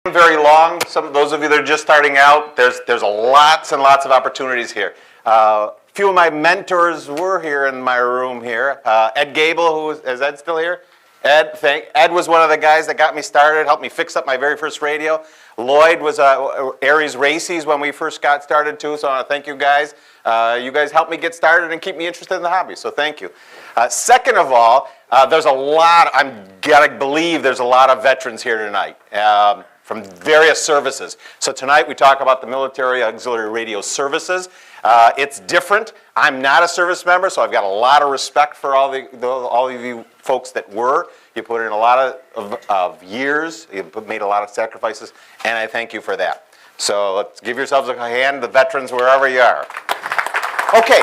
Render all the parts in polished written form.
Very long. Those of you that are just starting out, there's lots and lots of opportunities here. A few of my mentors were here in my room here. Ed Gable, is Ed still here? Ed was one of the guys that got me started, helped me fix up my very first radio. Lloyd was Aries Races when we first got started too, so I want to thank you guys. You guys helped me get started and keep me interested in the hobby, so thank you. Second of all, there's a lot, I'm gotta believe there's a lot of veterans here tonight. From various services. So tonight we talk about the Military Auxiliary Radio Services. It's different. I'm not a service member, so I've got a lot of respect for all of you folks that were. You put in a lot of years, you made a lot of sacrifices, and I thank you for that. So let's give yourselves a hand, the veterans, wherever you are. Okay.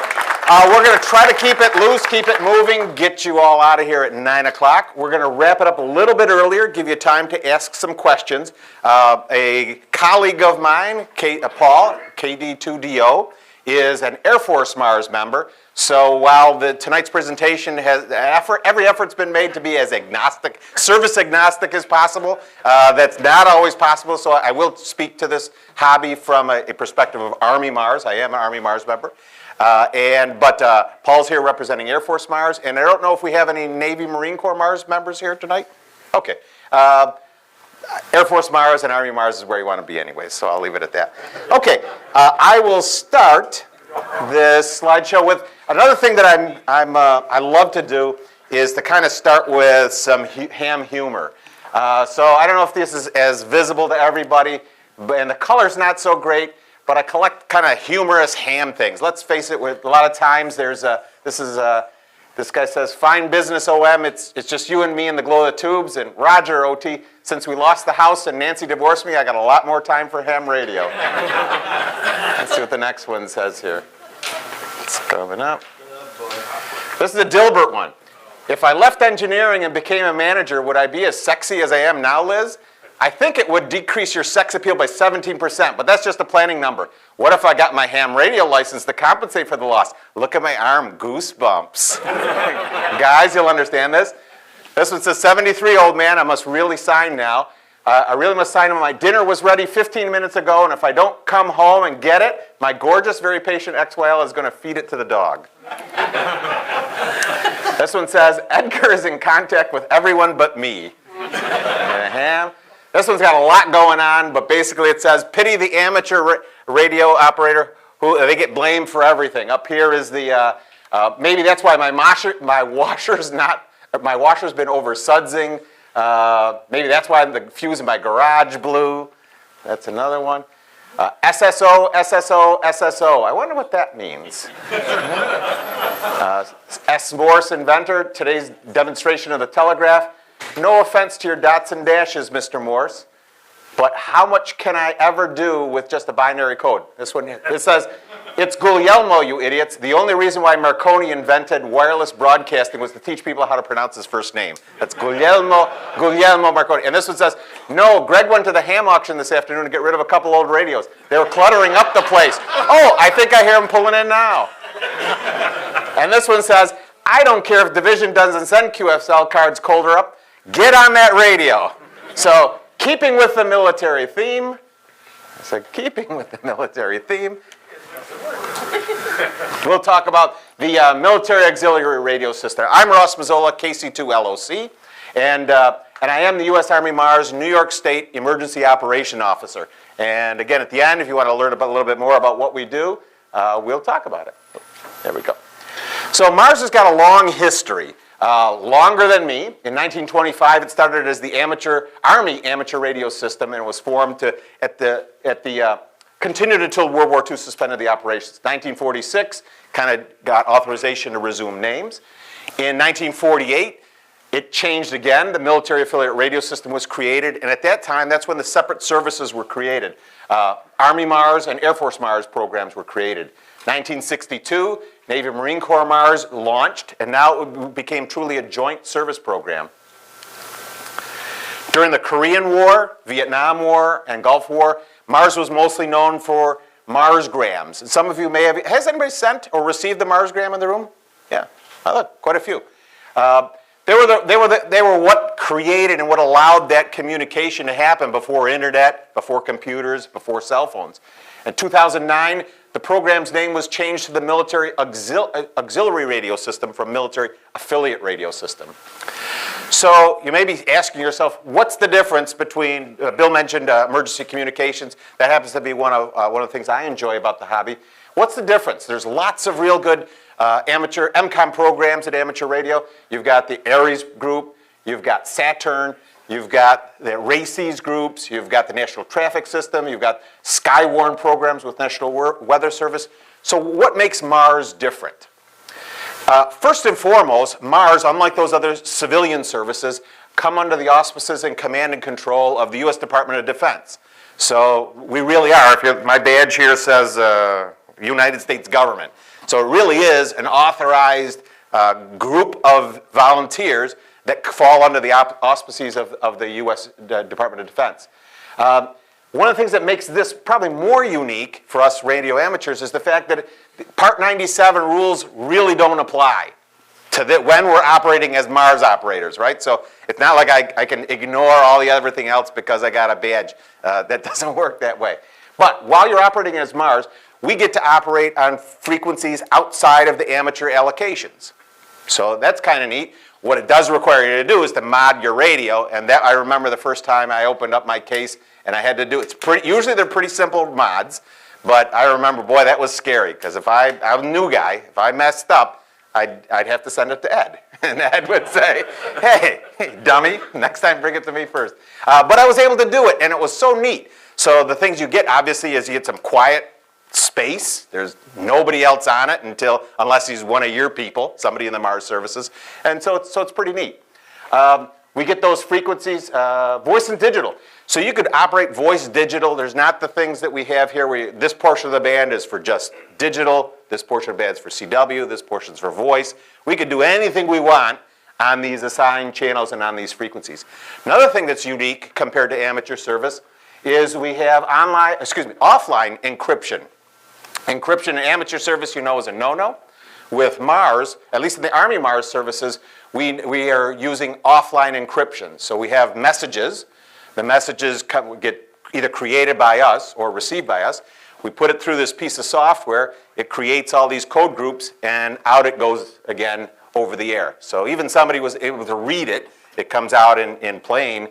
We're going to try to keep it loose, keep it moving, get you all out of here at 9 o'clock. We're going to wrap it up a little bit earlier, give you time to ask some questions. A colleague of mine, Paul, KD2DO, is an Air Force Mars member. So while tonight's presentation has every effort's been made to be as agnostic, service agnostic as possible, that's not always possible. So I will speak to this hobby from a perspective of Army Mars. I am an Army Mars member. But Paul's here representing Air Force Mars, and I don't know if we have any Navy Marine Corps Mars members here tonight. Okay. Air Force Mars and Army Mars is where you want to be anyway, so I'll leave it at that. Okay. I will start this slideshow with another thing that I love to do is to kind of start with some ham humor. So I don't know if this is as visible to everybody, and the color's not so great. But I collect kind of humorous ham things. Let's face it, a lot of times this guy says, fine business, OM, it's just you and me in the glow of the tubes, and Roger, OT, since we lost the house and Nancy divorced me, I got a lot more time for ham radio. Let's see what the next one says here. It's coming up. This is a Dilbert one. If I left engineering and became a manager, would I be as sexy as I am now, Liz? I think it would decrease your sex appeal by 17%, but that's just a planning number. What if I got my ham radio license to compensate for the loss? Look at my arm, goosebumps. Guys, you'll understand this. This one says, 73, old man, I must really sign now. I really must sign him. My dinner was ready 15 minutes ago, and if I don't come home and get it, my gorgeous, very patient XYL is going to feed it to the dog. This one says, Edgar is in contact with everyone but me. And a ham. This one's got a lot going on, but basically it says, pity the amateur radio operator who they get blamed for everything. Up here is the, maybe that's why my washer's been over sudsing. Maybe that's why the fuse in my garage blew. That's another one. SSO, SSO, SSO. I wonder what that means. S. Morse inventor, today's demonstration of the telegraph. No offense to your dots and dashes, Mr. Morse, but how much can I ever do with just a binary code? This one, it says, it's Guglielmo, you idiots. The only reason why Marconi invented wireless broadcasting was to teach people how to pronounce his first name. That's Guglielmo Marconi. And this one says, no, Greg went to the ham auction this afternoon to get rid of a couple old radios. They were cluttering up the place. Oh, I think I hear him pulling in now. And this one says, I don't care if Division doesn't send QSL cards colder up. Get on that radio. So, keeping with the military theme. We'll talk about the Military Auxiliary Radio System. I'm Ross Mazzola, KC2LOC, and I am the U.S. Army Mars New York State Emergency Operation Officer. And again, at the end, if you want to learn a little bit more about what we do, we'll talk about it. There we go. So Mars has got a long history. Longer than me. In 1925, it started as the Army Amateur Radio System, and it was formed to continued until World War II suspended the operations. 1946, kind of got authorization to resume names. In 1948, it changed again. The Military Affiliate Radio System was created, and at that time, that's when the separate services were created. Army Mars and Air Force Mars programs were created. 1962, Navy Marine Corps Mars launched, and now it became truly a joint service program. During the Korean War, Vietnam War, and Gulf War, Mars was mostly known for Marsgrams. And some of you may have, has anybody sent or received the Marsgram in the room? Yeah, oh, look, quite a few. They were what created and what allowed that communication to happen before internet, before computers, before cell phones. In 2009, the program's name was changed to the Military Auxiliary Radio System from Military Affiliate Radio System. So you may be asking yourself, what's the difference between, Bill mentioned emergency communications. That happens to be one of the things I enjoy about the hobby. What's the difference? There's lots of real good amateur MCOM programs at amateur radio. You've got the Aries group, you've got Saturn, you've got the RACES groups, you've got the National Traffic System, you've got Skywarn programs with National Weather Service. So what makes Mars different? First and foremost, Mars, unlike those other civilian services, come under the auspices and command and control of the U.S. Department of Defense. So we really are, my badge here says United States government. So it really is an authorized group of volunteers that fall under the auspices of the U.S. Department of Defense. One of the things that makes this probably more unique for us radio amateurs is the fact that Part 97 rules really don't apply to when we're operating as Mars operators, right? So it's not like I can ignore all the everything else because I got a badge. That doesn't work that way. But while you're operating as Mars, we get to operate on frequencies outside of the amateur allocations. So that's kind of neat. What it does require you to do is to mod your radio, and that I remember the first time I opened up my case and I had to do it. Usually they're pretty simple mods, but I remember, boy, that was scary, because I'm a new guy. If I messed up, I'd have to send it to Ed. And Ed would say, hey, dummy, next time bring it to me first. But I was able to do it, and it was so neat. So the things you get, obviously, is you get some quiet space. There's nobody else on it unless he's one of your people, somebody in the Mars services. And so it's pretty neat. We get those frequencies, voice and digital. So you could operate voice digital. There's not the things that we have here where this portion of the band is for just digital, this portion of the band is for CW, this portion's for voice. We could do anything we want on these assigned channels and on these frequencies. Another thing that's unique compared to amateur service is we have offline encryption. Encryption in amateur service, you know, is a no-no. With Mars, at least in the Army Mars services, we are using offline encryption. So we have messages. The messages get either created by us or received by us. We put it through this piece of software. It creates all these code groups, and out it goes again over the air. So even somebody was able to read it. It comes out in plain.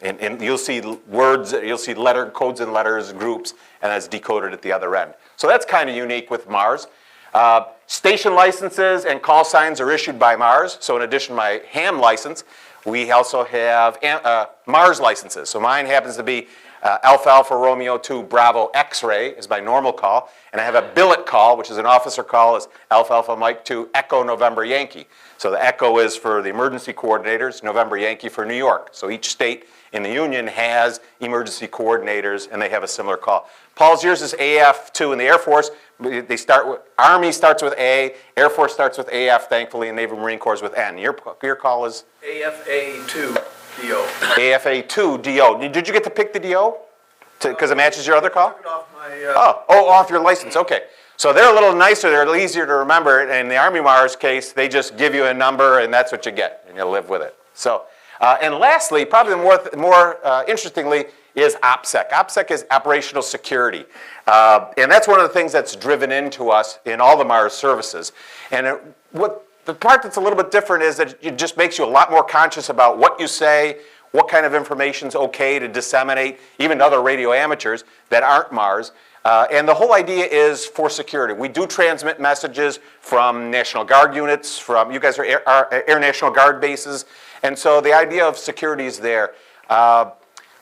And you'll see words, you'll see codes and letters, groups, and that's decoded at the other end. So that's kind of unique with Mars. Station licenses and call signs are issued by Mars. So in addition to my ham license, we also have Mars licenses. So mine happens to be Alpha Alpha Romeo 2 Bravo X-Ray is my normal call. And I have a billet call, which is an officer call, is Alpha Alpha Mike 2 Echo November Yankee. So the Echo is for the emergency coordinators, November Yankee for New York. So each state in the Union has emergency coordinators, and they have a similar call. Paul's, yours is AF2 in the Air Force. They start with, Army starts with A, Air Force starts with AF, thankfully, and Naval Marine Corps is with N. Your call is? AFA2DO. AFA2DO. Did you get to pick the DO? Because it matches your other call? I took it off my... off your license, okay. So they're a little nicer, they're a little easier to remember. In the Army Mars case, they just give you a number and that's what you get, and you live with it. So, and lastly, probably more interestingly, is OPSEC. OPSEC is operational security. And that's one of the things that's driven into us in all the Mars services. And the part that's a little bit different is that it just makes you a lot more conscious about what you say, what kind of information is okay to disseminate, even to other radio amateurs that aren't Mars. And the whole idea is for security. We do transmit messages from National Guard units, from, you guys are Air National Guard bases, and so the idea of security is there.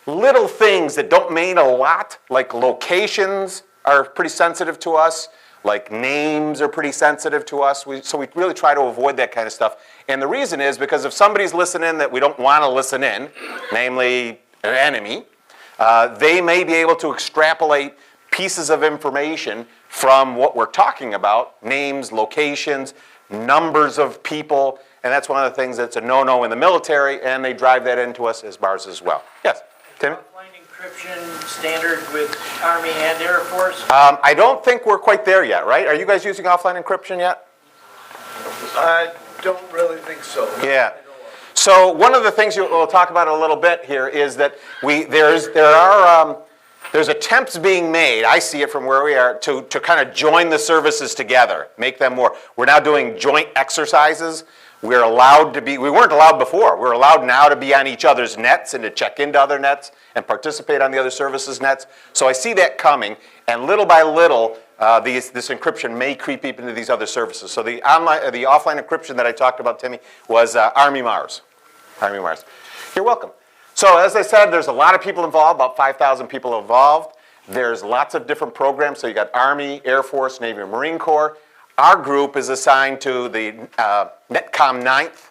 Little things that don't mean a lot, like locations are pretty sensitive to us, like names are pretty sensitive to us, so we really try to avoid that kind of stuff. And the reason is because if somebody's listening that we don't want to listen in, namely an enemy, they may be able to extrapolate pieces of information from what we're talking about, names, locations, numbers of people, and that's one of the things that's a no-no in the military, and they drive that into us as Mars as well. Yes, Timmy? Offline encryption standard with Army and Air Force? I don't think we're quite there yet, right? Are you guys using offline encryption yet? don't really think so. Yeah. I know of. So one of the things we'll talk about a little bit here is that there's attempts being made, I see it from where we are, to kind of join the services together, make them more. We're now doing joint exercises. We weren't allowed before. We're allowed now to be on each other's nets and to check into other nets and participate on the other services nets. So I see that coming, and little by little, this encryption may creep into these other services. So the offline encryption that I talked about, Timmy, was Army Mars. Army Mars. You're welcome. So as I said, there's a lot of people involved, about 5,000 people involved. There's lots of different programs. So you got Army, Air Force, Navy, and Marine Corps. Our group is assigned to the NETCOM 9th,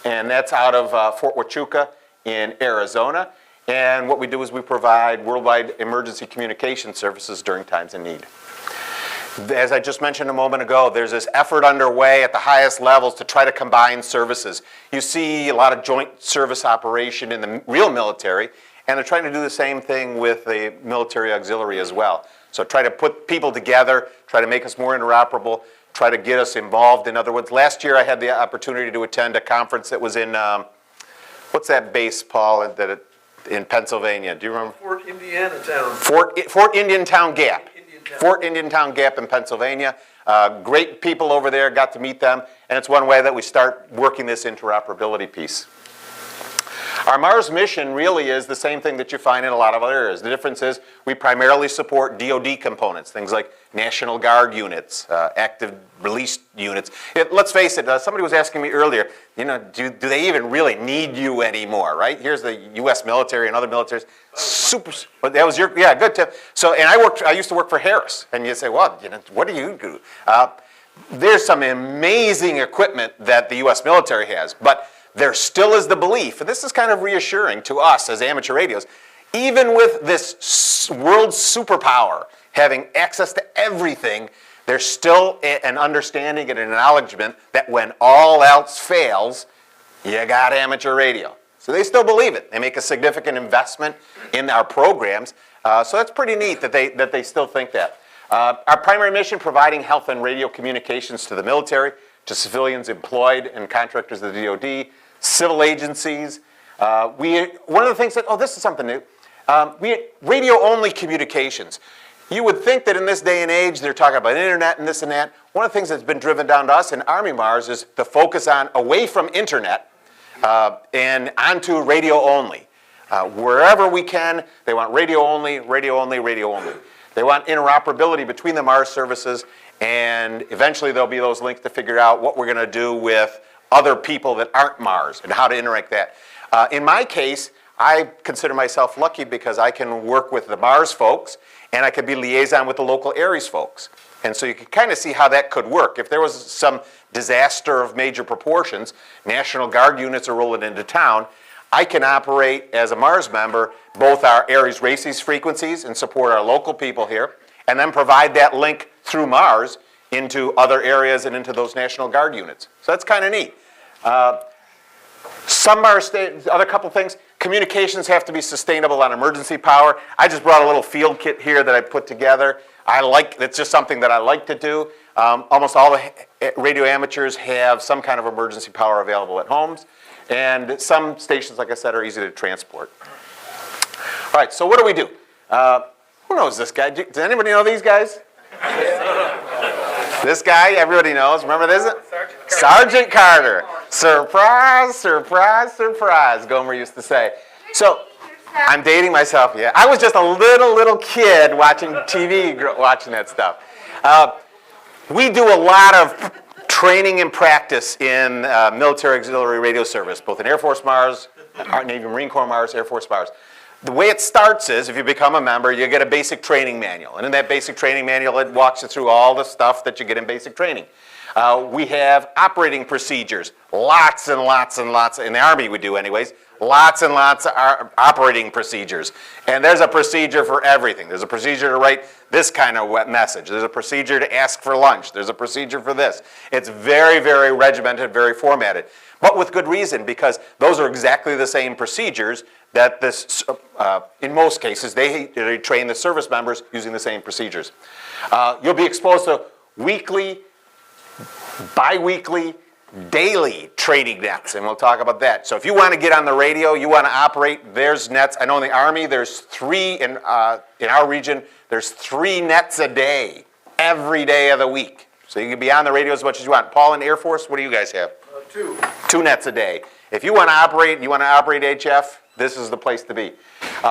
and that's out of Fort Huachuca in Arizona. And what we do is we provide worldwide emergency communication services during times of need. As I just mentioned a moment ago, there's this effort underway at the highest levels to try to combine services. You see a lot of joint service operation in the real military, and they're trying to do the same thing with the military auxiliary as well. So try to put people together, try to make us more interoperable, try to get us involved. In other words, last year I had the opportunity to attend a conference that was in, what's that base, Paul, in Pennsylvania? Do you remember? Fort Indiana Town. Fort Indian Town Gap. Indian Town. Fort Indian Town Gap in Pennsylvania. Great people over there, got to meet them, and it's one way that we start working this interoperability piece. Our Mars mission really is the same thing that you find in a lot of other areas. The difference is we primarily support DoD components, things like National Guard units, active release units. Let's face it, somebody was asking me earlier, do they even really need you anymore, right? Here's the U.S. military and other militaries. That was your, yeah, good tip. So, and I used to work for Harris, and you say, well, what do you do? There's some amazing equipment that the U.S. military has, but there still is the belief, and this is kind of reassuring to us as amateur radios, even with this world superpower having access to everything, there's still an understanding and an acknowledgement that when all else fails, you got amateur radio. So they still believe it. They make a significant investment in our programs. So that's pretty neat that they still think that. Our primary mission, providing health and radio communications to the military, to civilians employed and contractors of the DoD, civil agencies. One of the things that, this is something new. Radio-only communications. You would think that in this day and age, they're talking about internet and this and that. One of the things that's been driven down to us in Army Mars is the focus on away from internet and onto radio only. Wherever we can, they want radio only, radio only, radio only. They want interoperability between the Mars services, and eventually there'll be those links to figure out what we're going to do with other people that aren't Mars and how to interact that. In my case, I consider myself lucky because I can work with the Mars folks and I could be liaison with the local Ares folks. And so you can kind of see how that could work. If there was some disaster of major proportions, National Guard units are rolling into town, I can operate as a Mars member both our Ares Races frequencies and support our local people here, and then provide that link through Mars into other areas and into those National Guard units. So that's kind of neat. Some Mars, other couple things, communications have to be sustainable on emergency power. I just brought a little field kit here that I put together. It's just something that I like to do. Almost all the radio amateurs have some kind of emergency power available at homes. And some stations, like I said, are easy to transport. All right, so what do we do? Who knows this guy? Does anybody know these guys? This guy, everybody knows. Remember this? Sergeant Carter. Surprise, surprise, surprise, Gomer used to say. So, I'm dating myself, yeah. I was just a little kid watching TV, watching that stuff. We do a lot of training and practice in military auxiliary radio service, both in Air Force Mars, Navy Marine Corps Mars, Air Force Mars. The way it starts is, if you become a member, you get a basic training manual. And in that basic training manual, it walks you through all the stuff that you get in basic training. We have operating procedures, lots and lots and lots, in the Army we do anyways, lots and lots of operating procedures. And there's a procedure for everything. There's a procedure to write this kind of message. There's a procedure to ask for lunch. There's a procedure for this. It's very, very regimented, very formatted. But with good reason, because those are exactly the same procedures that in most cases, they train the service members using the same procedures. You'll be exposed to weekly, bi-weekly, daily training nets, and we'll talk about that. So if you want to get on the radio, you want to operate, there's nets. I know in the Army, there's 3 in our region, there's 3 nets a day, every day of the week. So you can be on the radio as much as you want. Paul, in the Air Force, what do you guys have? 2. 2 nets a day. If you want to operate, HF, this is the place to be.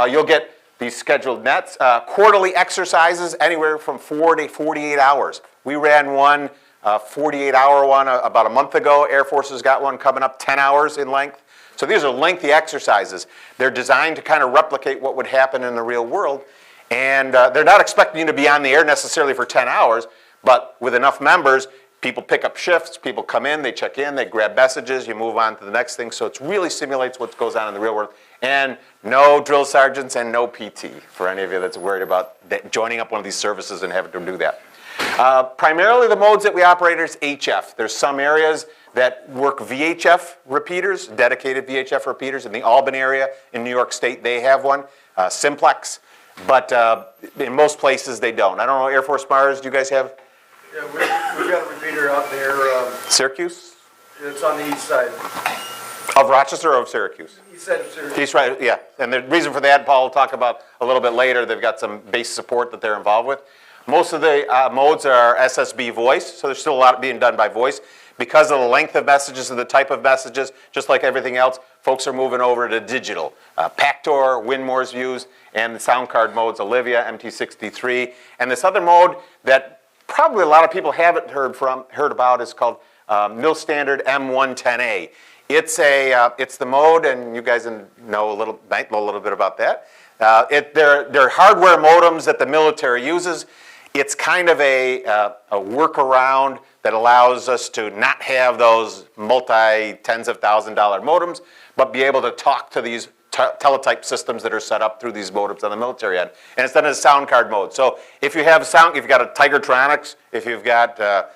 You'll get these scheduled nets, quarterly exercises, anywhere from 4 to 48 hours. We ran one, 48-hour one about a month ago. Air Force has got one coming up 10 hours in length. So these are lengthy exercises. They're designed to kind of replicate what would happen in the real world. And they're not expecting you to be on the air necessarily for 10 hours, but with enough members, people pick up shifts, people come in, they check in, they grab messages, you move on to the next thing. So it really simulates what goes on in the real world. And no drill sergeants and no PT for any of you that's worried about joining up one of these services and having to do that. Primarily the modes that we operate is HF. There's some areas that work VHF repeaters, dedicated VHF repeaters. In the Albany area in New York State, they have one, Simplex. But in most places, they don't. I don't know, Air Force Mars, do you guys have? Yeah, we've got a repeater out there. Syracuse? It's on the east side. Of Rochester or of Syracuse? East side of Syracuse. He's right, yeah. And the reason for that, Paul will talk about a little bit later. They've got some base support that they're involved with. Most of the modes are SSB voice, so there's still a lot being done by voice. Because of the length of messages and the type of messages, just like everything else, folks are moving over to digital. Pactor, Winmore's views, and the sound card modes, Olivia, MT63. And this other mode that probably a lot of people haven't heard about is called Mil Standard M110A. It's the mode, and you guys might know a little bit about that. They're hardware modems that the military uses. It's kind of a workaround that allows us to not have those multi-tens of $1,000 modems, but be able to talk to these teletype systems that are set up through these modems on the military end. And it's done in sound card mode. So if you have if you've got a Tigertronics, if you've got a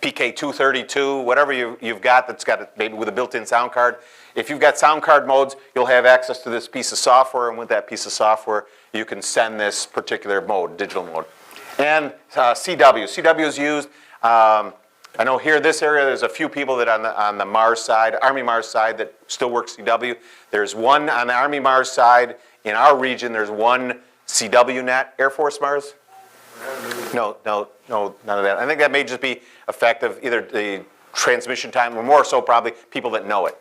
PK232, whatever you've got that's got maybe with a built-in sound card, if you've got sound card modes, you'll have access to this piece of software, and with that piece of software, you can send this particular mode, digital mode. And CW. CW is used, I know here in this area, there's a few people that on the Mars side, Army Mars side, that still work CW. There's one on the Army Mars side. In our region, there's one CW net. Air Force Mars? No, none of that. I think that may just be effective, either the transmission time, or more so probably people that know it.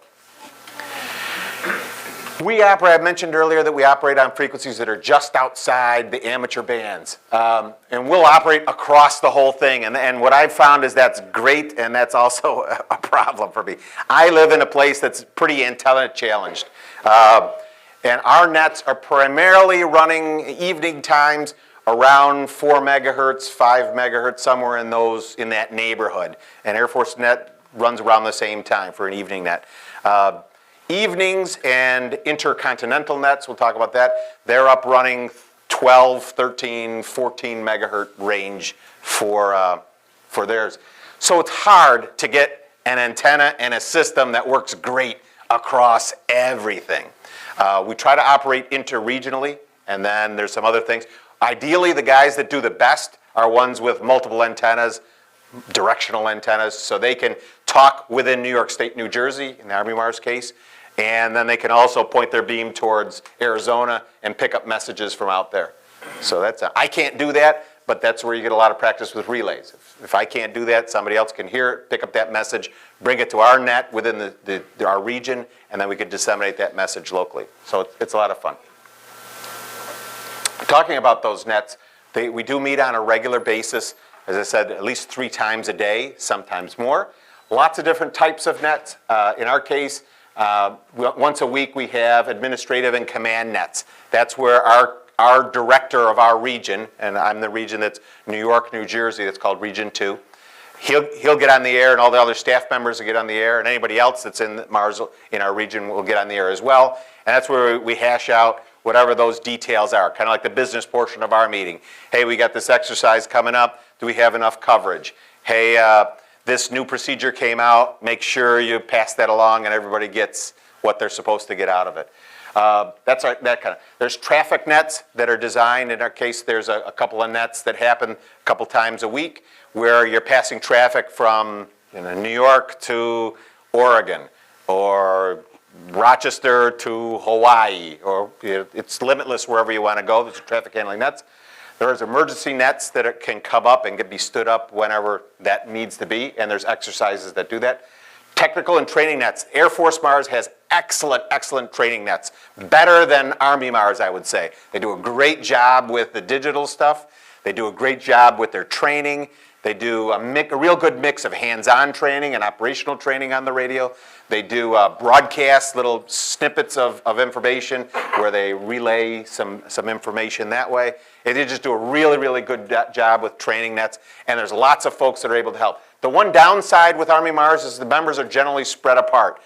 I mentioned earlier that we operate on frequencies that are just outside the amateur bands. And we'll operate across the whole thing. And what I've found is that's great, and that's also a problem for me. I live in a place that's pretty antenna challenged. And our nets are primarily running evening times around 4 megahertz, 5 megahertz, somewhere in that neighborhood. And Air Force Net runs around the same time for an evening net. Evenings and intercontinental nets, we'll talk about that, they're up running 12, 13, 14 megahertz range for theirs. So it's hard to get an antenna and a system that works great across everything. We try to operate interregionally, and then there's some other things. Ideally, the guys that do the best are ones with multiple antennas, directional antennas, so they can talk within New York State, New Jersey, in the Army Mars case, and then they can also point their beam towards Arizona and pick up messages from out there. So I can't do that, but that's where you get a lot of practice with relays. If I can't do that, somebody else can hear it, pick up that message, bring it to our net within our region, and then we can disseminate that message locally. So it's a lot of fun. Talking about those nets, we do meet on a regular basis, as I said, at least 3 times a day, sometimes more. Lots of different types of nets. In our case, once a week we have administrative and command nets. That's where our director of our region, and I'm the region that's New York, New Jersey, that's called Region 2. He'll get on the air, and all the other staff members will get on the air, and anybody else that's in Mars in our region will get on the air as well. And that's where we hash out whatever those details are, kind of like the business portion of our meeting. Hey, we got this exercise coming up. Do we have enough coverage? Hey, this new procedure came out. Make sure you pass that along and everybody gets what they're supposed to get out of it. That kind of. There's traffic nets that are designed. In our case, there's a couple of nets that happen a couple times a week where you're passing traffic from New York to Oregon, or Rochester to Hawaii, or it's limitless wherever you want to go. There's traffic handling nets. There's emergency nets that can come up and can be stood up whenever that needs to be, and there's exercises that do that. Technical and training nets. Air Force Mars has excellent, excellent training nets. Better than Army Mars, I would say. They do a great job with the digital stuff. They do a great job with their training. They do a real good mix of hands-on training and operational training on the radio. They do broadcast little snippets of information where they relay some information that way. And they just do a really, really good job with training nets, and there's lots of folks that are able to help. The one downside with Army Mars is the members are generally spread apart.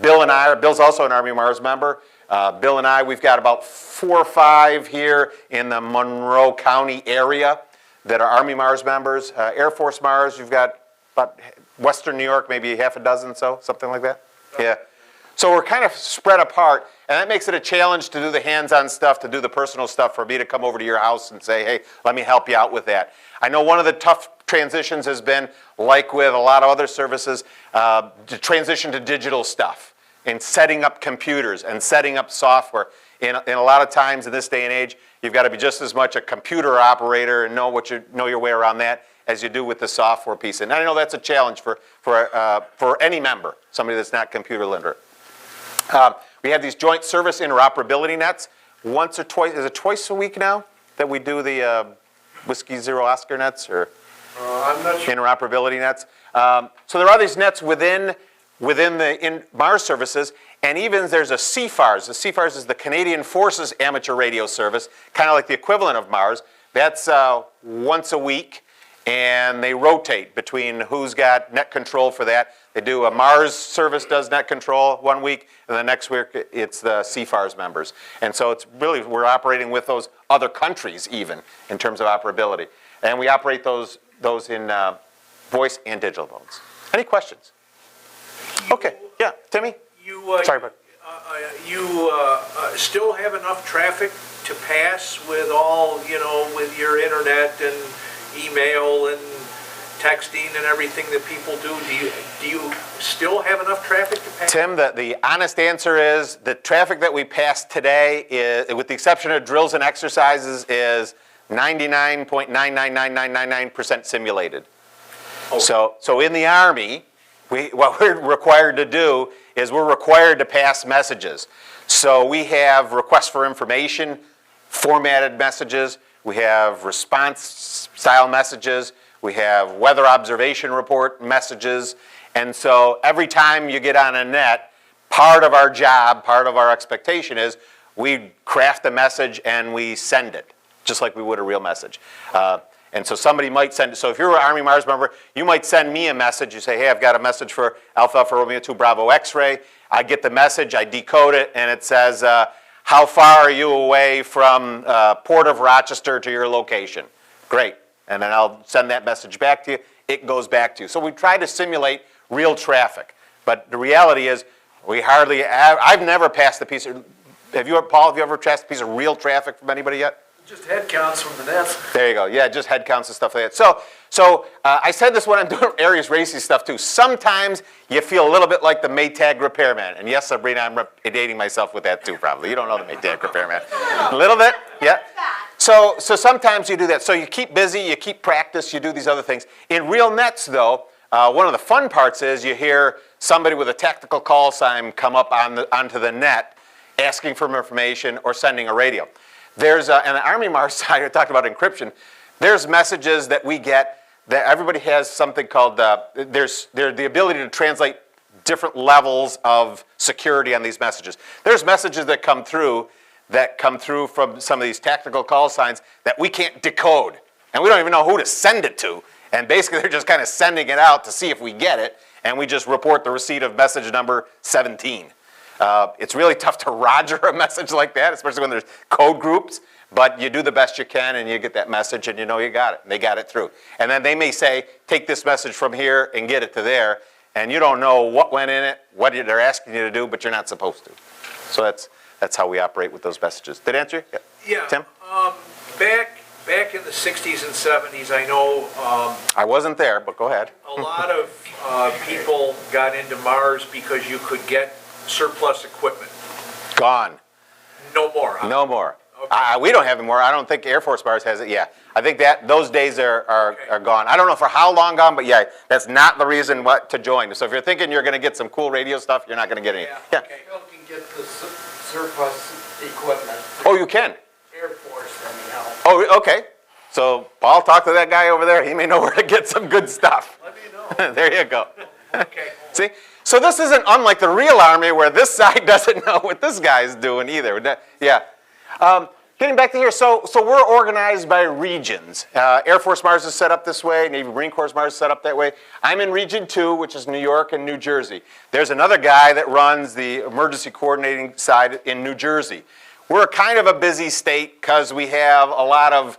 Bill's also an Army Mars member. Bill and I, we've got about 4 or 5 here in the Monroe County area that are Army Mars members. Air Force Mars, you've got about Western New York, maybe half a dozen, something like that. Yeah. So we're kind of spread apart, and that makes it a challenge to do the hands-on stuff, to do the personal stuff, for me to come over to your house and say, hey, let me help you out with that. I know one of the tough transitions has been, like with a lot of other services, to transition to digital stuff and setting up computers and setting up software. In a lot of times in this day and age, you've got to be just as much a computer operator and know your way around that as you do with the software piece. And I know that's a challenge for any member, somebody that's not computer literate. We have these joint service interoperability nets. Once or twice, is it twice a week now that we do the Whiskey Zero Oscar nets, or I'm not sure. interoperability nets? So there are these nets within the Mars services, and even there's a CFARS. The CFARS is the Canadian Forces Amateur Radio Service, kind of like the equivalent of Mars. That's once a week, and they rotate between who's got net control for that. They do a Mars service does net control one week, and the next week it's the CFARS members. And so it's really, we're operating with those other countries even in terms of operability. And we operate those in voice and digital modes. Any questions? Okay, yeah, Timmy? Sorry, bud. You still have enough traffic to pass with all, with your internet and email and texting and everything that people do? Do you still have enough traffic to pass? Tim, the honest answer is the traffic that we pass today, is, with the exception of drills and exercises, is 99.999999% simulated. Okay. So in the Army, what we're required to do is we're required to pass messages. So we have requests for information, formatted messages, we have response style messages, we have weather observation report messages, and so every time you get on a net, part of our job, part of our expectation is we craft a message and we send it, just like we would a real message. And so somebody might send, so if you're an Army Mars member, you might send me a message. You say, hey, I've got a message for Alpha Alpha Romeo 2 Bravo X-ray. I get the message, I decode it, and it says, how far are you away from Port of Rochester to your location? Great. And then I'll send that message back to you. It goes back to you. So we try to simulate real traffic. But the reality is, I've never passed a piece of, Paul, have you ever passed a piece of real traffic from anybody yet? Just head counts from the nets. There you go. Yeah, just head counts and stuff like that. So I said this when I'm doing Aries Racing stuff too. Sometimes you feel a little bit like the Maytag repairman. And yes, Sabrina, I'm dating myself with that too, probably. You don't know the Maytag repairman. A little bit, yeah. So sometimes you do that. So you keep busy, you keep practice, you do these other things. In real nets, though, one of the fun parts is you hear somebody with a tactical call sign come up onto the net asking for information or sending a radio. There's an Army Mars side, I talked about encryption. There's messages that we get that everybody has something called, there's the ability to translate different levels of security on these messages. There's messages that come through from some of these tactical call signs that we can't decode. And we don't even know who to send it to. And basically they're just kind of sending it out to see if we get it. And we just report the receipt of message number 17. It's really tough to roger a message like that, especially when there's code groups, but you do the best you can and you get that message and you know you got it. They got it through. And then they may say, take this message from here and get it to there, and you don't know what went in it, what they're asking you to do, but you're not supposed to. So that's how we operate with those messages. Did I answer you? Yeah. Tim? Back back in the 60s and 70s, I know I wasn't there, but go ahead. a lot of people got into Mars because you could get surplus equipment. Gone. No more, huh? No more. Okay. We don't have it more. I don't think Air Force Mars has it. Yeah, I think that those days are gone. I don't know for how long gone, but yeah, that's not the reason what to join. So if you're thinking you're going to get some cool radio stuff, you're not going to get any. Yeah. Okay. You can get the surplus equipment. Oh, you can. Air Force, anyhow. Oh, okay. So Paul, talk to that guy over there. He may know where to get some good stuff. Let me know. There you go. Okay. See? So this isn't unlike the real Army where this side doesn't know what this guy's doing either. Yeah. Getting back to here, so we're organized by regions. Air Force Mars is set up this way. Navy Marine Corps Mars is set up that way. I'm in Region 2, which is New York and New Jersey. There's another guy that runs the emergency coordinating side in New Jersey. We're kind of a busy state because we have a lot of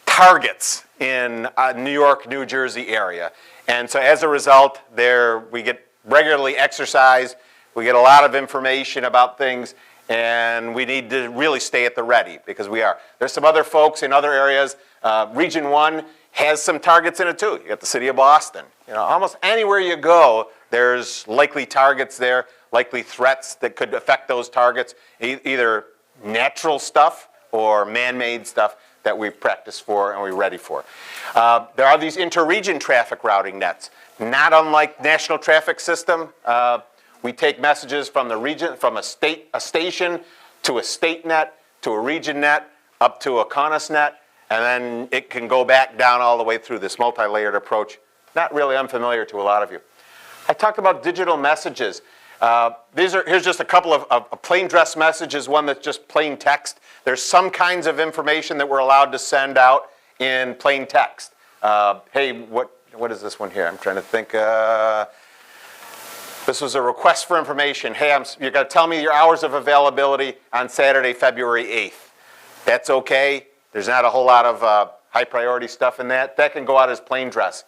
targets in New York, New Jersey area. And so as a result, we get regularly exercise, we get a lot of information about things, and we need to really stay at the ready because we are. There's some other folks in other areas. Region 1 has some targets in it too. You got the city of Boston. You know, almost anywhere you go, there's likely targets there, likely threats that could affect those targets, either natural stuff or man-made stuff that we've practiced for and we're ready for. There are these inter-region traffic routing nets. Not unlike national traffic system, we take messages from the region, from a station to a state net, to a region net, up to a CONUS net, and then it can go back down all the way through this multi-layered approach. Not really unfamiliar to a lot of you. I talked about digital messages. Here's just a couple of plain dress messages, one that's just plain text. There's some kinds of information that we're allowed to send out in plain text. Hey, what is this one here? I'm trying to think. This was a request for information. Hey, you're going to tell me your hours of availability on Saturday, February 8th. That's okay. There's not a whole lot of high priority stuff in that. That can go out as plain dress.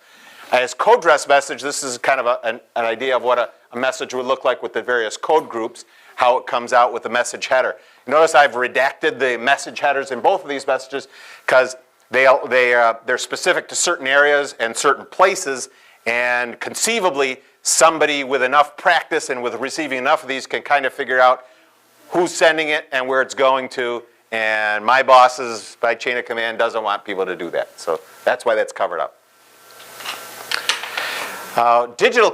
As code dress message, this is kind of an idea of what a message would look like with the various code groups, how it comes out with the message header. Notice I've redacted the message headers in both of these messages because they're specific to certain areas and certain places, and conceivably somebody with enough practice and with receiving enough of these can kind of figure out who's sending it and where it's going to, and my bosses by chain of command doesn't want people to do that. So that's why that's covered up. Digital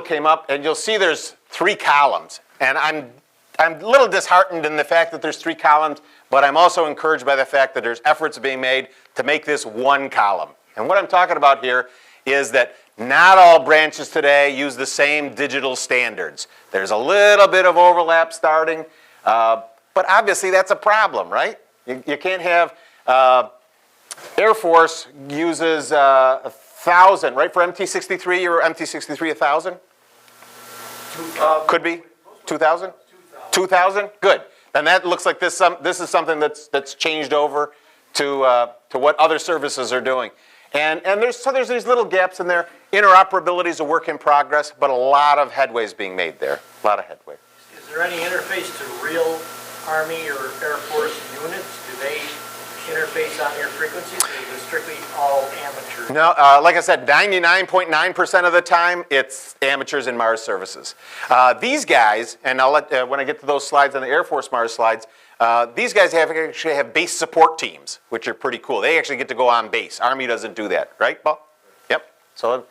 came up, and you'll see there's 3 columns. And I'm a little disheartened in the fact that there's 3 columns, but I'm also encouraged by the fact that there's efforts being made to make this 1 column. And what I'm talking about here is that not all branches today use the same digital standards. There's a little bit of overlap starting, but obviously that's a problem, right? You can't have, Air Force uses 1,000, right? For MT-63, your MT-63 1,000? Could be? 2,000? 2,000? Good. Then that looks like this is something that's changed over to what other services are doing. And there's these little gaps in there. Interoperability is a work in progress, but a lot of headway is being made there. A lot of headway. Is there any interface to real Army or Air Force units? Do they interface on your frequencies, or is it strictly all amateurs? No, like I said, 99.9% of the time, it's amateurs in Mars services. These guys, and I'll let, when I get to those slides on the Air Force Mars slides, these guys actually have base support teams, which are pretty cool. They actually get to go on base. Army doesn't do that, right, Paul? Yep. So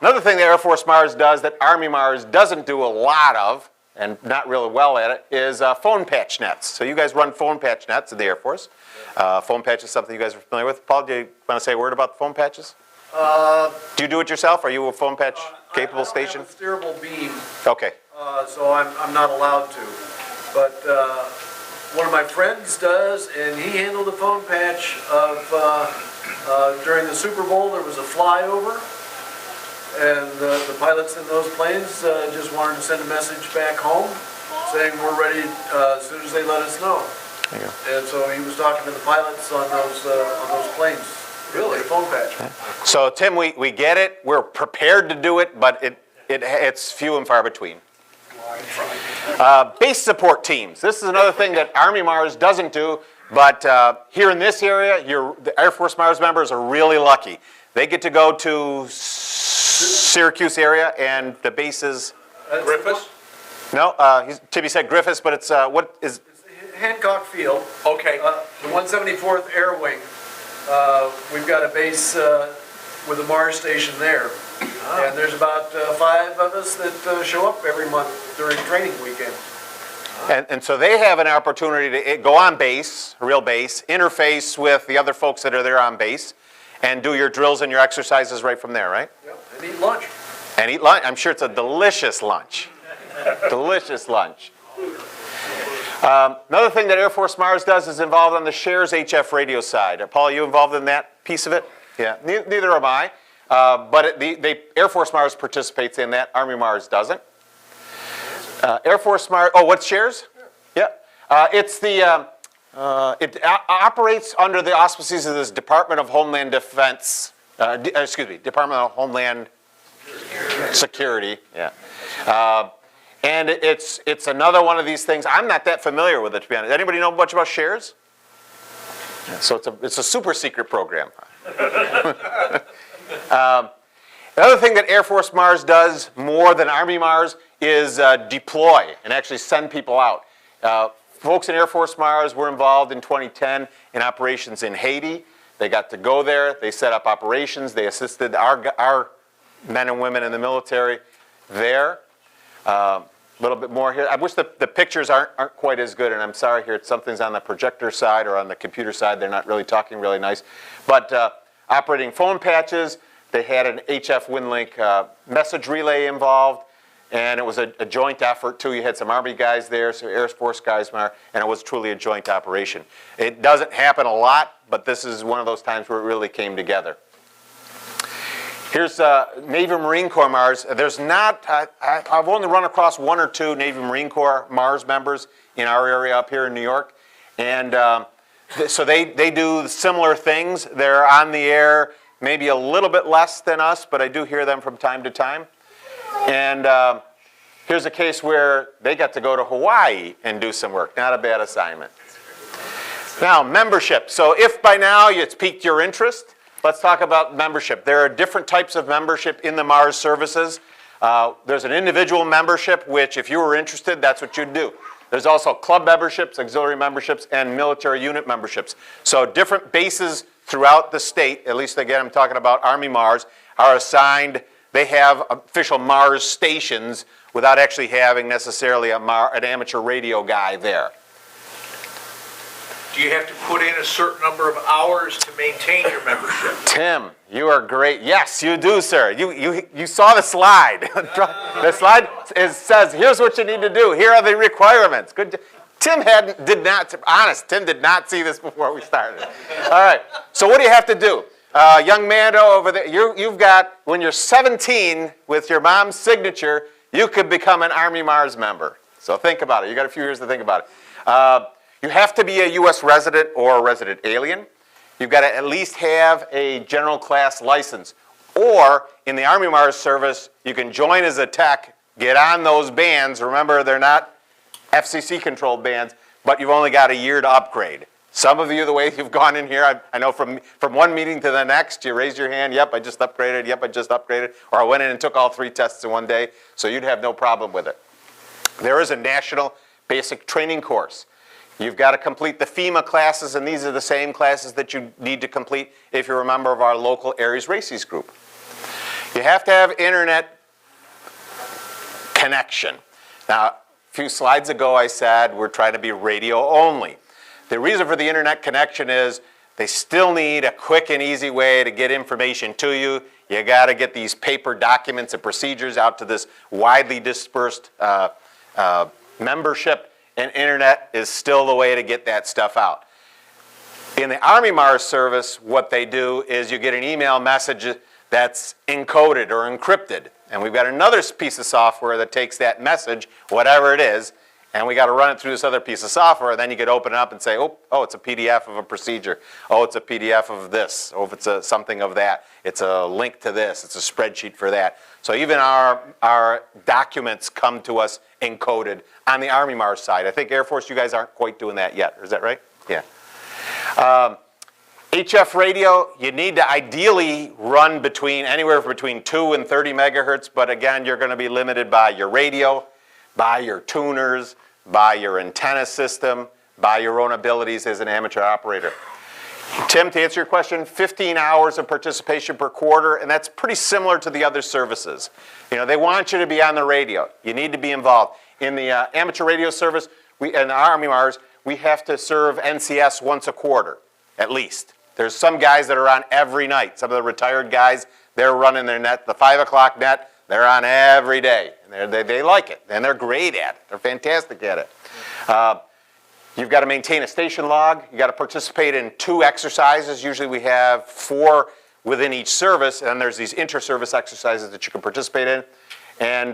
another thing that Air Force Mars does that Army Mars doesn't do a lot of, and not really well at it, is phone patch nets. So you guys run phone patch nets in the Air Force. Phone patch is something you guys are familiar with. Paul, do you want to say a word about the phone patches? Do you do it yourself? Are you a phone patch capable station? I don't have a steerable beam, Okay. so I'm not allowed to. But one of my friends does, and he handled the phone patch of, during the Super Bowl, there was a flyover, and the pilots in those planes just wanted to send a message back home saying we're ready as soon as they let us know. There you go. And so he was talking to the pilots on those planes. Really? Phone patch. So Tim, we get it. We're prepared to do it, but it's few and far between. Base support teams. This is another thing that Army Mars doesn't do, But here in this area, the Air Force Mars members are really lucky. They get to go to Syracuse area, and the base is, Griffiths? no, Tibby said Griffiths, but it's, what is, Hancock Field, Okay. the 174th Air Wing. We've got a base with a Mars station there. And there's about 5 of us that show up every month during training weekend. and so they have an opportunity to go on base, a real base, interface with the other folks that are there on base, and do your drills and your exercises right from there, right? Yep, and eat lunch. And eat lunch. I'm sure it's a delicious lunch. Delicious lunch. Another thing that Air Force Mars does is involved on the Shares HF radio side. Paul, are you involved in that piece of it? Yeah, neither am I. But Air Force Mars participates in that. Army Mars doesn't. Air Force Mars, oh, what's Shares? Yeah. It's the, it operates under the auspices of this Department of Homeland Defense, Department of Homeland Security, yeah. And it's another one of these things. I'm not that familiar with it, to be honest. Anybody know much about Shares? Yeah, so it's a super secret program. The other thing that Air Force Mars does more than Army Mars is deploy and actually send people out. Folks in Air Force Mars were involved in 2010 in operations in Haiti. They got to go there. They set up operations. They assisted our men and women in the military there. A little bit more here. I wish the pictures aren't quite as good, and I'm sorry here. Something's on the projector side or on the computer side. They're not really talking really nice. But operating phone patches. They had an HF WinLink message relay involved, and it was a joint effort too. You had some Army guys there, some Air Force guys there, and it was truly a joint operation. It doesn't happen a lot, but this is one of those times where it really came together. Here's Navy Marine Corps Mars. There's not, I've only run across 1 or 2 Navy Marine Corps Mars members in our area up here in New York. And so they do similar things. They're on the air, maybe a little bit less than us, but I do hear them from time to time. And here's a case where they got to go to Hawaii and do some work. Not a bad assignment. Now, membership. So if by now it's piqued your interest, let's talk about membership. There are different types of membership in the Mars services. There's an individual membership, which if you were interested, that's what you'd do. There's also club memberships, auxiliary memberships, and military unit memberships. So different bases throughout the state, at least again I'm talking about Army Mars, are assigned. They have official Mars stations without actually having necessarily an amateur radio guy there. Do you have to put in a certain number of hours to maintain your membership? Tim, you are great. Yes, you do, sir. You saw the slide. The slide says, here's what you need to do. Here are the requirements. Good. Tim did not see this before we started. All right, so what do you have to do? Young Mando over there, you've got, when you're 17 with your mom's signature, you could become an Army Mars member. So think about it. You got a few years to think about it. You have to be a U.S. resident or a resident alien. You've got to at least have a general class license. Or in the Army Mars service, you can join as a tech, get on those bands. Remember, they're not FCC controlled bands, but you've only got a year to upgrade. Some of you, the way you've gone in here, I know from one meeting to the next, you raised your hand, yep, I just upgraded, yep, I just upgraded. Or I went in and took all 3 tests in one day, so you'd have no problem with it. There is a national basic training course. You've got to complete the FEMA classes, and these are the same classes that you need to complete if you're a member of our local Aries Races group. You have to have internet connection. Now, a few slides ago I said we're trying to be radio only. The reason for the internet connection is they still need a quick and easy way to get information to you. You got to get these paper documents and procedures out to this widely dispersed membership. And internet is still the way to get that stuff out. In the Army Mars service, what they do is you get an email message that's encoded or encrypted. And we've got another piece of software that takes that message, whatever it is, and we got to run it through this other piece of software. And then you could open it up and say, oh, it's a PDF of a procedure. Oh, it's a PDF of this. Oh, if it's something of that. It's a link to this. It's a spreadsheet for that. So even our documents come to us encoded on the Army Mars side. I think Air Force, you guys aren't quite doing that yet. Is that right? Yeah. HF radio, you need to ideally run anywhere between 2 and 30 megahertz, but again, you're going to be limited by your radio, by your tuners, by your antenna system, by your own abilities as an amateur operator. Tim, to answer your question, 15 hours of participation per quarter, and that's pretty similar to the other services. You know, they want you to be on the radio. You need to be involved. In the amateur radio service, in the Army Mars, we have to serve NCS once a quarter, at least. There's some guys that are on every night. Some of the retired guys, they're running their net, the 5 o'clock net, they're on every day. And they like it, and they're great at it. They're fantastic at it. You've got to maintain a station log. You've got to participate in 2 exercises. Usually we have 4 within each service, and there's these inter-service exercises that you can participate in. And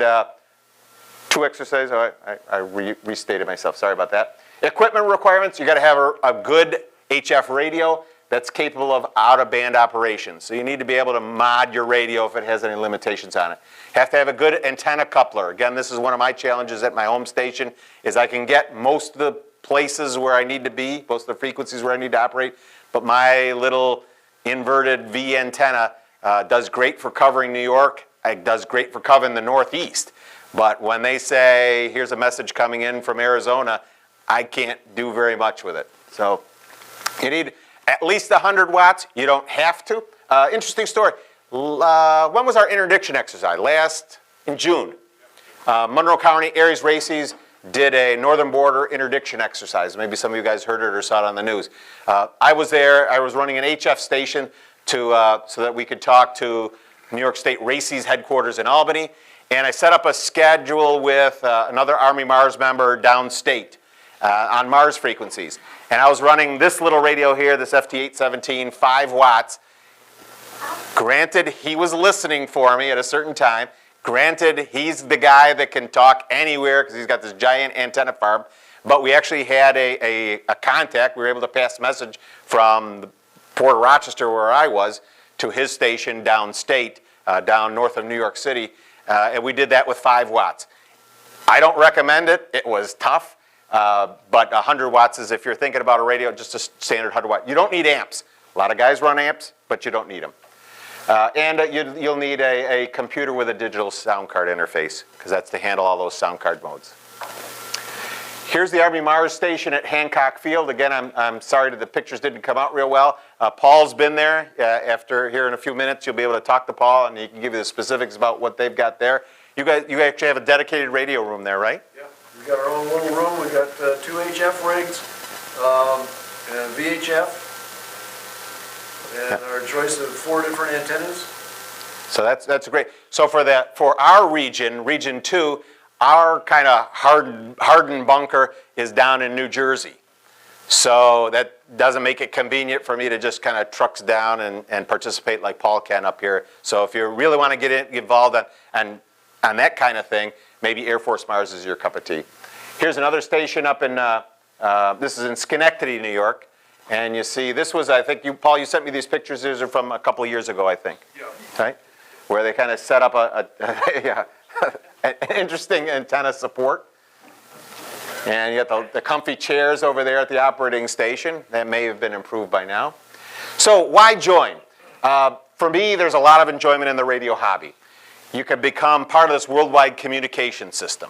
2 exercises, I restated myself, sorry about that. Equipment requirements, you got to have a good HF radio that's capable of out-of-band operations. So you need to be able to mod your radio if it has any limitations on it. Have to have a good antenna coupler. Again, this is one of my challenges at my home station, is I can get most of the places where I need to be, most of the frequencies where I need to operate, but my little inverted V antenna does great for covering New York. It does great for covering the Northeast. But when they say, here's a message coming in from Arizona, I can't do very much with it. So you need at least 100 watts. You don't have to. Interesting story. When was our interdiction exercise? In June. Monroe County Aries Races did a Northern Border interdiction exercise. Maybe some of you guys heard it or saw it on the news. I was there. I was running an HF station so that we could talk to New York State Races headquarters in Albany. And I set up a schedule with another Army Mars member downstate on Mars frequencies. And I was running this little radio here, this FT817, 5 watts. Granted, he was listening for me at a certain time. Granted, he's the guy that can talk anywhere because he's got this giant antenna farm. But we actually had a contact. We were able to pass a message from Port of Rochester, where I was, to his station downstate, down north of New York City. And we did that with 5 watts. I don't recommend it. It was tough. But 100 watts is, if you're thinking about a radio, just a standard 100 watt. You don't need amps. A lot of guys run amps, but you don't need them. You'll need a computer with a digital sound card interface, because that's to handle all those sound card modes. Here's the Army Mars station at Hancock Field. Again, I'm sorry that the pictures didn't come out real well. Paul's been there. After here in a few minutes, you'll be able to talk to Paul, and he can give you the specifics about what they've got there. You actually have a dedicated radio room there, right? Yeah, we've got our own little room. We've got 2 HF rigs and VHF, and our choice of 4 different antennas. So that's great. So for our region, Region 2, our kind of hardened bunker is down in New Jersey. So that doesn't make it convenient for me to just kind of trucks down and participate like Paul can up here. So if you really want to get involved on that kind of thing, maybe Air Force Mars is your cup of tea. Here's another station up in, this is in Schenectady, New York. And you see, this was, I think, Paul, you sent me these pictures. These are from a couple of years ago, I think. Yeah. Right? Where they kind of set up yeah, an interesting antenna support. And you got the comfy chairs over there at the operating station. That may have been improved by now. So why join? For me, there's a lot of enjoyment in the radio hobby. You can become part of this worldwide communication system.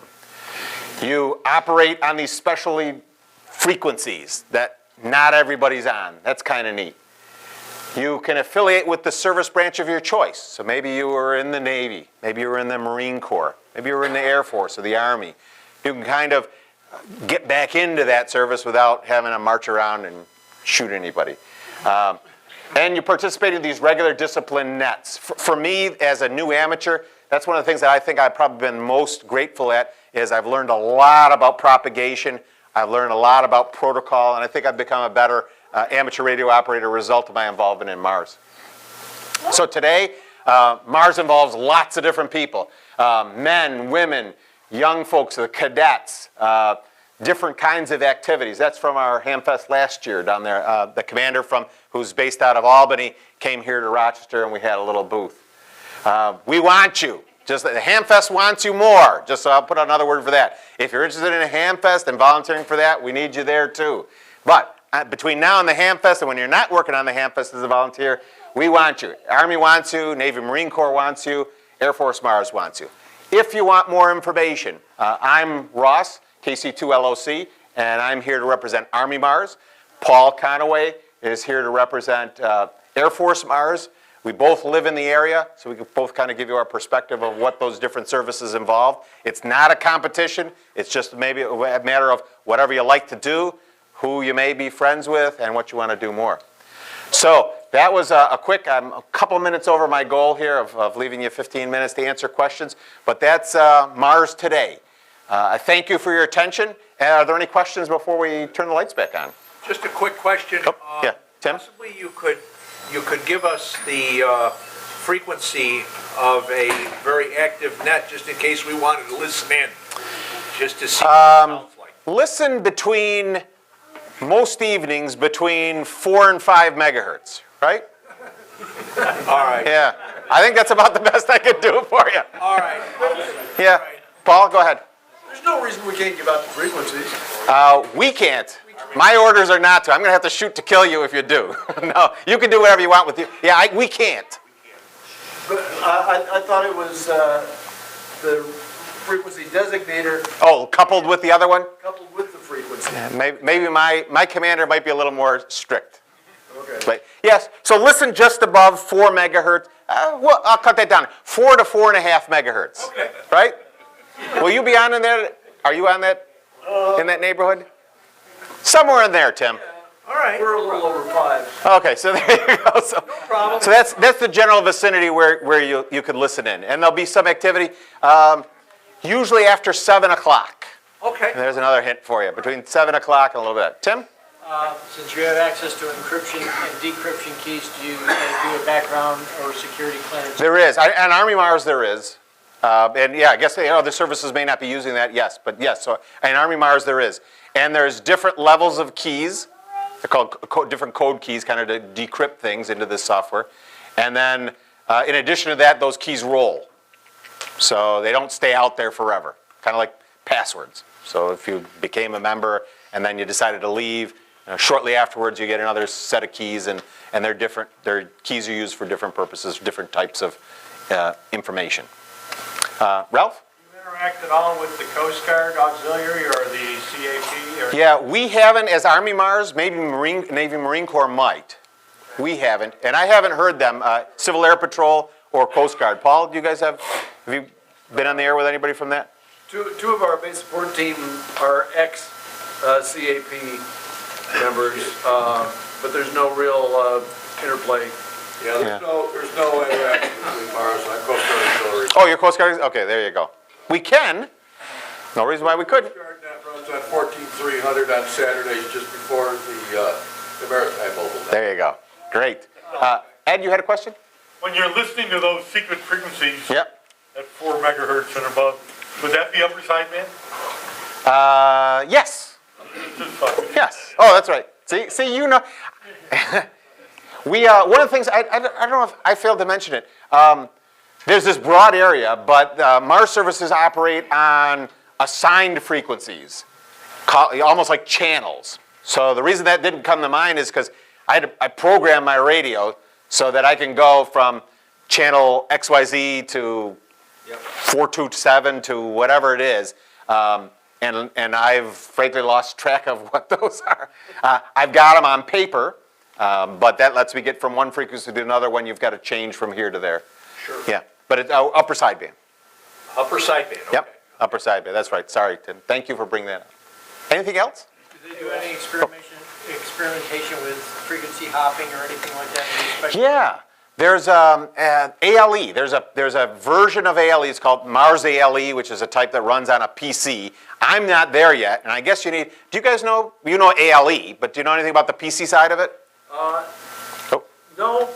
You operate on these specialty frequencies that not everybody's on. That's kind of neat. You can affiliate with the service branch of your choice. So maybe you were in the Navy, maybe you were in the Marine Corps, maybe you were in the Air Force or the Army. You can kind of get back into that service without having to march around and shoot anybody. And you participate in these regular discipline nets. For me, as a new amateur, that's one of the things that I think I've probably been most grateful at, is I've learned a lot about propagation. I've learned a lot about protocol, and I think I've become a better amateur radio operator as a result of my involvement in Mars. So today, Mars involves lots of different people. Men, women, young folks, the cadets, different kinds of activities. That's from our Hamfest last year down there. The commander who's based out of Albany came here to Rochester, and we had a little booth. We want you. Just the Hamfest wants you more. Just so I'll put another word for that. If you're interested in a Hamfest and volunteering for that, we need you there too. But between now and the Hamfest, and when you're not working on the Hamfest as a volunteer, we want you. Army wants you, Navy Marine Corps wants you, Air Force Mars wants you. If you want more information, I'm Ross, KC2LOC, and I'm here to represent Army Mars. Paul Conaway is here to represent Air Force Mars. We both live in the area, so we can both kind of give you our perspective of what those different services involve. It's not a competition. It's just maybe a matter of whatever you like to do, who you may be friends with, and what you want to do more. So that was a quick, I'm a couple minutes over my goal here of leaving you 15 minutes to answer questions, but that's Mars Today. I thank you for your attention. Are there any questions before we turn the lights back on? Just a quick question. Oh, yeah, Tim? Possibly you could give us the frequency of a very active net, just in case we wanted to listen in, just to see what it sounds like. Listen between, most evenings, between 4 and 5 megahertz, right? All right. Yeah, I think that's about the best I could do for you. All right. Yeah, Paul, go ahead. There's no reason we can't give out the frequencies. We can't. My orders are not to. I'm going to have to shoot to kill you if you do. No, you can do whatever you want with you. Yeah, we can't. But I thought it was the frequency designator Oh, coupled with the other one? coupled with the frequency. Maybe my commander might be a little more strict. Okay. But yes, so listen just above 4 megahertz. Well, I'll cut that down. 4 to 4.5 megahertz. Okay. Right? Will you be on in there? Are you on that, in that neighborhood? Somewhere in there, Tim. All right. We're a little over 5. Okay, so there you go. So that's the general vicinity where you could listen in. And there'll be some activity, usually after 7 o'clock. Okay. And there's another hint for you, between 7 o'clock and a little bit. Tim? Since you have access to encryption and decryption keys, do you do a background or security clearance? There is. On Army Mars, there is. And yeah, I guess other services may not be using that, yes. But yes, so in Army Mars, there is. And there's different levels of keys. They're called different code keys, kind of to decrypt things into this software. And then, in addition to that, those keys roll. So they don't stay out there forever, kind of like passwords. So if you became a member and then you decided to leave, shortly afterwards you get another set of keys, and they're different. Their keys are used for different purposes, different types of information. Ralph? Do you interact at all with the Coast Guard Auxiliary or the CAP? Or Yeah, we haven't as Army Mars. Maybe Navy Marine Corps might. We haven't, and I haven't heard them. Civil Air Patrol or Coast Guard. Paul, do you guys have you been on the air with anybody from that? Two of our base support team are ex-CAP members, but there's no real interplay. Yeah, there's no interaction between Mars and Coast Guard Auxiliary. Oh, your Coast Guard? Okay, there you go. We can. No reason why we couldn't. Coast Guard net runs on 14,300 on Saturdays just before the Maritime Mobile Net. There you go. Great. Ed, you had a question? when you're listening to those secret frequencies Yep. at 4 megahertz and above, would that be upper sideband? Yes. Just fucking- Yes. Oh, that's right. See, you know. We one of the things I don't know if I failed to mention it. There's this broad area, but Mars services operate on assigned frequencies, almost like channels. So the reason that didn't come to mind is because I programmed my radio so that I can go from channel XYZ to 427 to whatever it is. And I've frankly lost track of what those are. I've got them on paper, but that lets me get from one frequency to another when you've got to change from here to there. Sure. Yeah, but it's upper sideband. Upper sideband, okay. Yep, upper sideband, that's right. Sorry, Tim. Thank you for bringing that up. Anything else? Do they do any experimentation with frequency hopping or anything like that? Any special- Yeah, there's ALE. There's a version of ALE. It's called Mars ALE, which is a type that runs on a PC. I'm not there yet, and I guess you need. Do you guys know? You know ALE, but do you know anything about the PC side of it? No,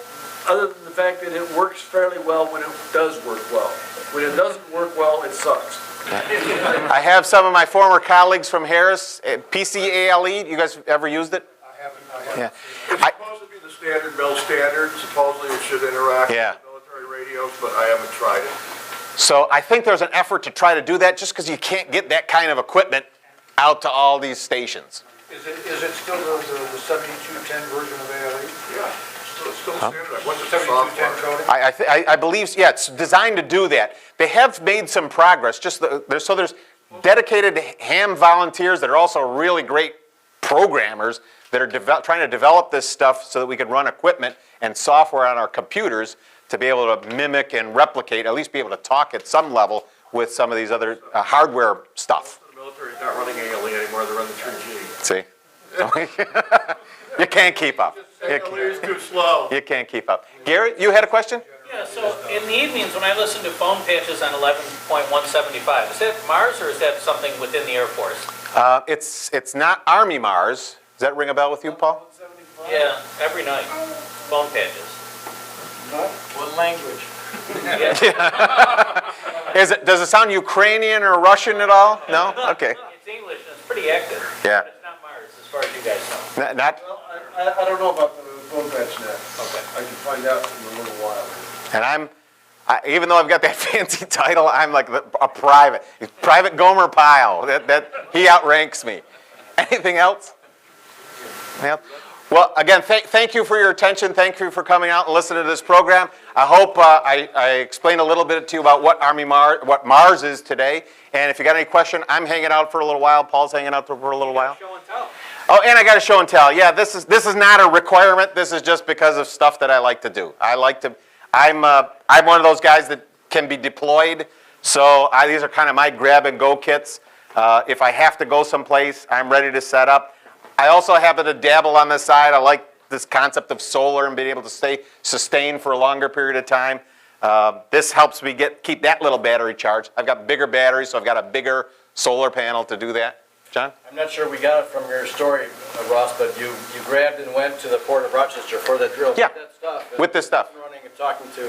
other than the fact that it works fairly well when it does work well. When it doesn't work well, it sucks. I have some of my former colleagues from Harris. PC ALE. You guys ever used it? I haven't. Yeah. It's supposed to be the standard mill standard. Supposedly it should interact Yeah. with military radios, but I haven't tried it. So I think there's an effort to try to do that just because you can't get that kind of equipment out to all these stations. Is it still the 7210 version of ALE? Yeah, it's still standard. What's the 7210 software? coding? I believe, yeah, it's designed to do that. They have made some progress, there's dedicated ham volunteers that are also really great programmers that are trying to develop this stuff so that we can run equipment and software on our computers to be able to mimic and replicate, at least be able to talk at some level with some of these other hardware stuff. The military's not running ALE anymore, they're running 3G. See? You can't keep up. ALE is too slow. You can't keep up. Gary, you had a question? Yeah, so in the evenings, when I listen to phone patches on 11.175, is that Mars or is that something within the Air Force? It's not Army Mars. Does that ring a bell with you, Paul? Yeah, every night, phone patches. What language? Does it sound Ukrainian or Russian at all? No? Okay. It's English and it's pretty active. Yeah. But it's not Mars, as far as you guys know. Not, Well, I don't know about the phone patch net. Okay. I can find out in a little while. and even though I've got that fancy title, I'm like a Private Gomer Pyle. That he outranks me. Anything else? Yeah. Well, again, thank you for your attention. Thank you for coming out and listening to this program. I hope I explained a little bit to you about what what Mars is today. And if you got any question, I'm hanging out for a little while. Paul's hanging out for a little while. Show and tell. Oh, and I got a show and tell. Yeah, this is not a requirement. This is just because of stuff that I like to do. I'm one of those guys that can be deployed. So these are kind of my grab and go kits. If I have to go someplace, I'm ready to set up. I also happen to dabble on the side. I like this concept of solar and being able to stay sustained for a longer period of time. This helps me keep that little battery charged. I've got bigger batteries, so I've got a bigger solar panel to do that. John? I'm not sure we got it from your story, Ross, but you grabbed and went to the Port of Rochester for that drill. Yeah, With that stuff. and with this stuff. Running and talking to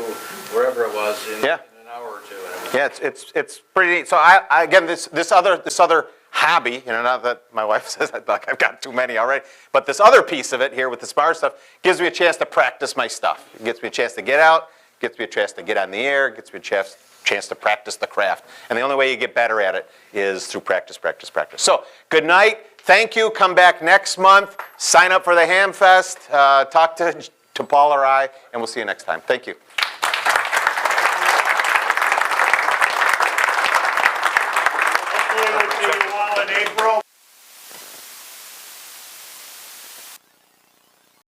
wherever it was in Yeah. an hour or two. And it was Yeah, it's pretty neat. So I again, this other hobby, not that my wife says I've got too many already, but this other piece of it here with the smart stuff gives me a chance to practice my stuff. It gets me a chance to get out, gets me a chance to get on the air, gets me a chance to practice the craft. And the only way you get better at it is through practice, practice, practice. So, good night. Thank you. Come back next month. Sign up for the Ham Fest. Talk to Paul or I, and we'll see you next time. Thank you. Hopefully we'll see you all in April.